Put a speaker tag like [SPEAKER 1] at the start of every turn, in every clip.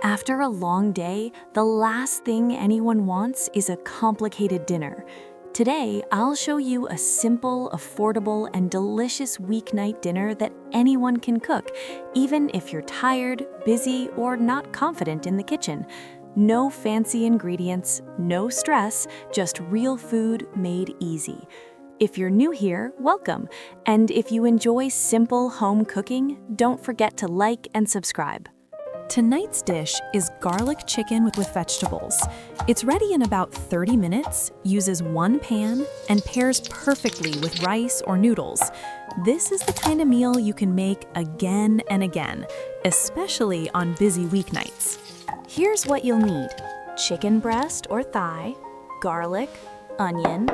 [SPEAKER 1] After a long day, the last thing anyone wants is a complicated dinner. Today, I'll show you a simple, affordable, and delicious weeknight dinner that anyone can cook, even if you're tired, busy, or not confident in the kitchen. No fancy ingredients, no stress, just real food made easy. If you're new here, welcome. And if you enjoy simple home cooking, don't forget to like and subscribe. Tonight's dish is garlic chicken with vegetables. It's ready in about 30 minutes, uses one pan, and pairs perfectly with rice or noodles. This is the kind of meal you can make again and again, especially on busy weeknights. Here's what you'll need: chicken breast or thigh, garlic, onion,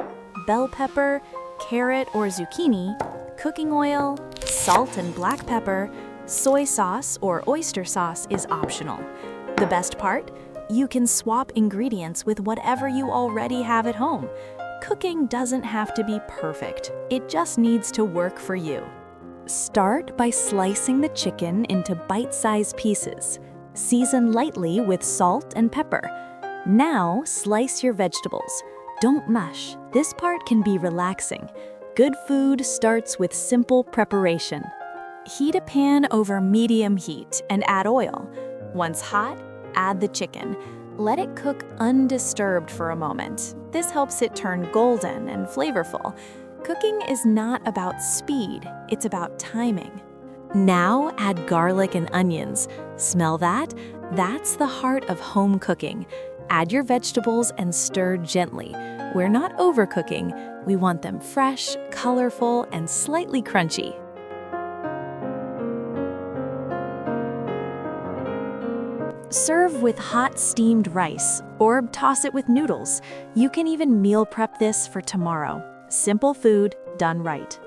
[SPEAKER 1] bell pepper, carrot or zucchini, cooking oil, salt and black pepper. Soy sauce or oyster sauce is optional. The best part? You can swap ingredients with whatever you already have at home. Cooking doesn't have to be perfect. It just needs to work for you. Start by slicing the chicken into bite-sized pieces. Season lightly with salt and pepper. Now, slice your vegetables. Don't mush. This part can be relaxing. Good food starts with simple preparation. Heat a pan over medium heat and add oil. Once hot, add the chicken. Let it cook undisturbed for a moment. This helps it turn golden and flavorful. Cooking is not about speed, it's about timing. Now add garlic and onions. Smell that? That's the heart of home cooking. Add your vegetables and stir gently. We're not overcooking. We want them fresh, colorful, and slightly crunchy. Serve with hot steamed rice, or toss it with noodles. You can even meal prep this for tomorrow. Simple food done right.